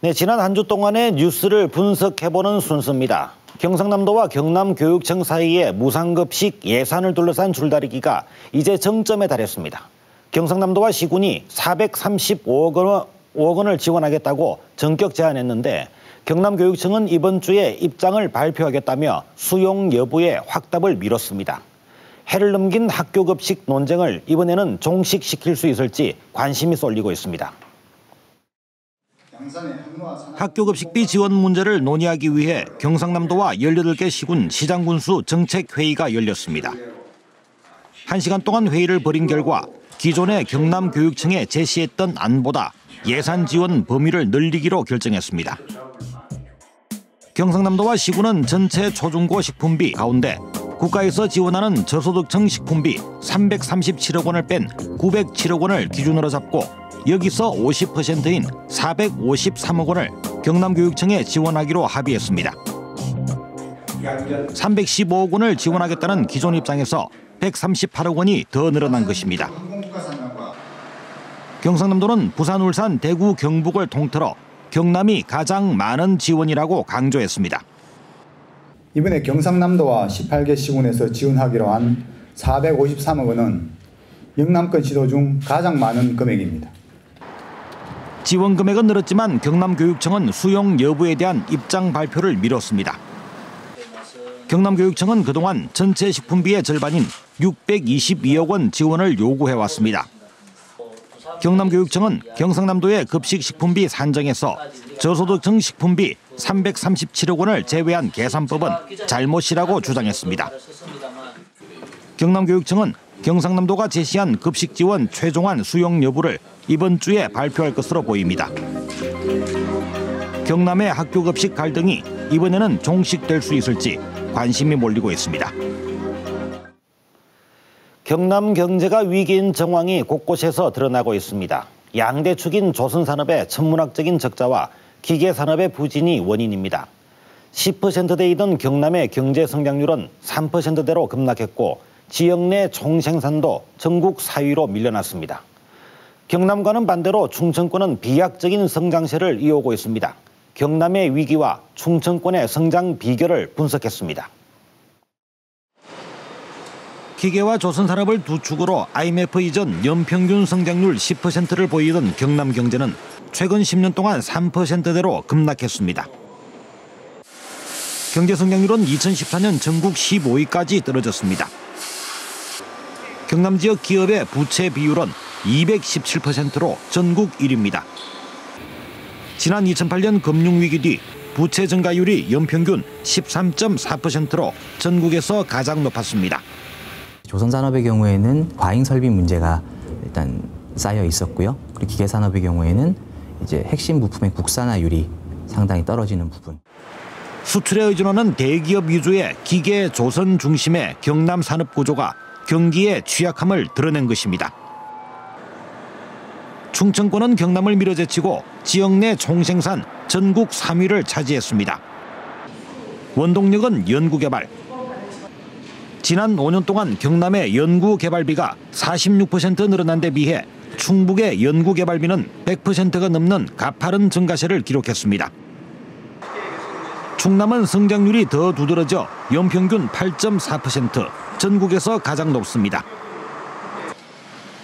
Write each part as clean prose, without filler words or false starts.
네, 지난 한 주 동안의 뉴스를 분석해보는 순서입니다. 경상남도와 경남교육청 사이의 무상급식 예산을 둘러싼 줄다리기가 이제 정점에 달했습니다. 경상남도와 시군이 435억 원을 지원하겠다고 전격 제안했는데 경남교육청은 이번 주에 입장을 발표하겠다며 수용 여부에 확답을 미뤘습니다. 해를 넘긴 학교급식 논쟁을 이번에는 종식시킬 수 있을지 관심이 쏠리고 있습니다. 학교급식비 지원 문제를 논의하기 위해 경상남도와 18개 시군 시장군수 정책회의가 열렸습니다. 1시간 동안 회의를 벌인 결과 기존의 경남교육청에 제시했던 안보다 예산 지원 범위를 늘리기로 결정했습니다. 경상남도와 시군은 전체 초중고 식품비 가운데 국가에서 지원하는 저소득층 식품비 337억 원을 뺀 907억 원을 기준으로 잡고 여기서 50%인 453억 원을 경남교육청에 지원하기로 합의했습니다. 315억 원을 지원하겠다는 기존 입장에서 138억 원이 더 늘어난 것입니다. 경상남도는 부산, 울산, 대구, 경북을 통틀어 경남이 가장 많은 지원이라고 강조했습니다. 이번에 경상남도와 18개 시군에서 지원하기로 한 453억 원은 영남권 시도 중 가장 많은 금액입니다. 지원 금액은 늘었지만 경남교육청은 수용 여부에 대한 입장 발표를 미뤘습니다. 경남교육청은 그동안 전체 식품비의 절반인 622억 원 지원을 요구해왔습니다. 경남교육청은 경상남도의 급식 식품비 산정에서 저소득층 식품비 337억 원을 제외한 계산법은 잘못이라고 주장했습니다. 경남교육청은 경상남도가 제시한 급식 지원 최종안 수용 여부를 이번 주에 발표할 것으로 보입니다. 경남의 학교급식 갈등이 이번에는 종식될 수 있을지 관심이 몰리고 있습니다. 경남 경제가 위기인 정황이 곳곳에서 드러나고 있습니다. 양대축인 조선산업의 천문학적인 적자와 기계산업의 부진이 원인입니다. 10%대이던 경남의 경제 성장률은 3%대로 급락했고 지역 내 총생산도 전국 4위로 밀려났습니다. 경남과는 반대로 충청권은 비약적인 성장세를 이어오고 있습니다. 경남의 위기와 충청권의 성장 비결을 분석했습니다. 기계와 조선산업을 두 축으로 IMF 이전 연평균 성장률 10%를 보이던 경남 경제는 최근 10년 동안 3%대로 급락했습니다. 경제 성장률은 2014년 전국 15위까지 떨어졌습니다. 경남 지역 기업의 부채 비율은 217%로 전국 1위입니다. 지난 2008년 금융위기 뒤 부채 증가율이 연평균 13.4%로 전국에서 가장 높았습니다. 조선산업의 경우에는 과잉 설비 문제가 일단 쌓여 있었고요. 그리고 기계산업의 경우에는 이제 핵심 부품의 국산화율이 상당히 떨어지는 부분. 수출에 의존하는 대기업 위주의 기계 조선 중심의 경남 산업 구조가 경기의 취약함을 드러낸 것입니다. 충청권은 경남을 밀어제치고 지역 내 총생산 전국 3위를 차지했습니다. 원동력은 연구개발. 지난 5년 동안 경남의 연구개발비가 46% 늘어난 데 비해 충북의 연구개발비는 100%가 넘는 가파른 증가세를 기록했습니다. 충남은 성장률이 더 두드러져 연평균 8.4%, 전국에서 가장 높습니다.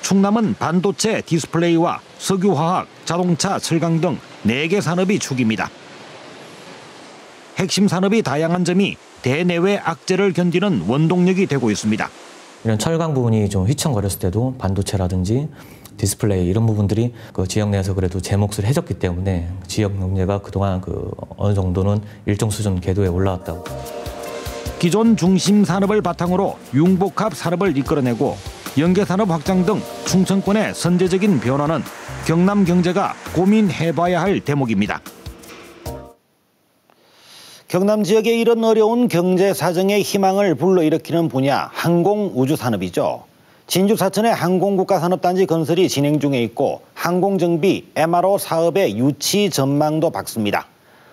충남은 반도체, 디스플레이와 석유화학, 자동차, 철강 등 4개 산업이 축입니다. 핵심 산업이 다양한 점이 대내외 악재를 견디는 원동력이 되고 있습니다. 이런 철강 부분이 좀 휘청거렸을 때도 반도체라든지 디스플레이 이런 부분들이 그 지역 내에서 그래도 제 몫을 해줬기 때문에 지역 경제가 그동안 어느 정도는 일정 수준 궤도에 올라왔다고. 기존 중심 산업을 바탕으로 융복합 산업을 이끌어내고 연계산업 확장 등 충청권의 선제적인 변화는 경남 경제가 고민해봐야 할 대목입니다. 경남 지역의 이런 어려운 경제 사정의 희망을 불러일으키는 분야 항공우주산업이죠. 진주 사천의 항공국가산업단지 건설이 진행 중에 있고 항공정비 MRO 사업의 유치 전망도 밝습니다.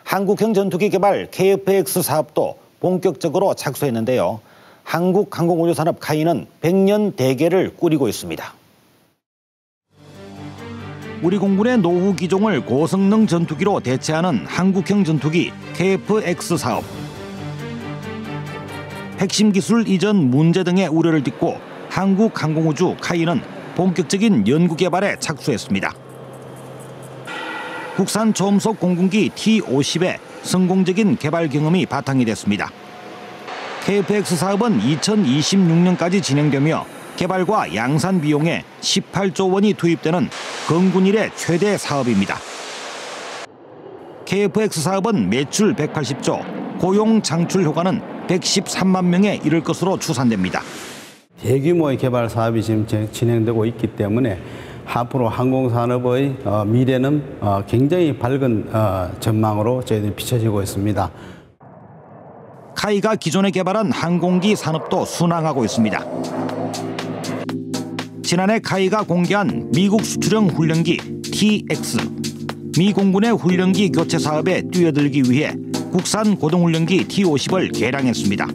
한국형 전투기 개발 KF-X 사업도 본격적으로 착수했는데요. 한국항공우주산업 카이는 100년 대계를 꾸리고 있습니다. 우리 공군의 노후 기종을 고성능 전투기로 대체하는 한국형 전투기 KF-X 사업. 핵심 기술 이전 문제 등의 우려를 딛고 한국항공우주 카이는 본격적인 연구 개발에 착수했습니다. 국산 초음속 공군기 T-50의 성공적인 개발 경험이 바탕이 됐습니다. KF-X 사업은 2026년까지 진행되며 개발과 양산 비용에 18조 원이 투입되는 건군 이래 최대 사업입니다. KF-X 사업은 매출 180조, 고용 창출 효과는 113만 명에 이를 것으로 추산됩니다. 대규모의 개발 사업이 지금 진행되고 있기 때문에 앞으로 항공산업의 미래는 굉장히 밝은 전망으로 저희들이 비춰지고 있습니다. 카이가 기존에 개발한 항공기 산업도 순항하고 있습니다. 지난해 카이가 공개한 미국 수출형 훈련기 T-X. 미 공군의 훈련기 교체 사업에 뛰어들기 위해 국산 고등훈련기 T-50을 개량했습니다.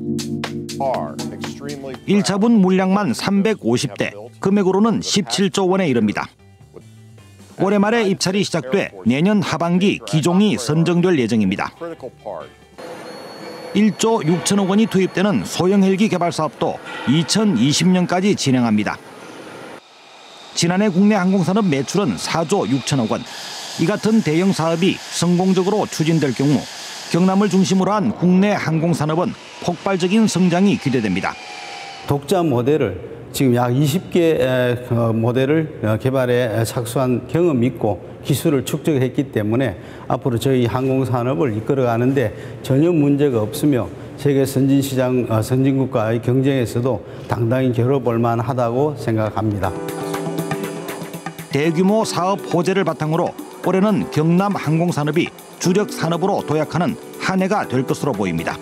1차분 물량만 350대, 금액으로는 17조 원에 이릅니다. 올해 말에 입찰이 시작돼 내년 하반기 기종이 선정될 예정입니다. 1조 6천억 원이 투입되는 소형 헬기 개발 사업도 2020년까지 진행합니다. 지난해 국내 항공산업 매출은 4조 6천억 원. 이 같은 대형 사업이 성공적으로 추진될 경우 경남을 중심으로 한 국내 항공산업은 폭발적인 성장이 기대됩니다. 독자 모델을 지금 약 20개 모델을 개발에 착수한 경험이 있고 기술을 축적했기 때문에 앞으로 저희 항공산업을 이끌어가는데 전혀 문제가 없으며 세계 선진시장, 선진국과의 경쟁에서도 당당히 겨뤄볼 만하다고 생각합니다. 대규모 사업 호재를 바탕으로 올해는 경남 항공산업이 주력 산업으로 도약하는 한 해가 될 것으로 보입니다.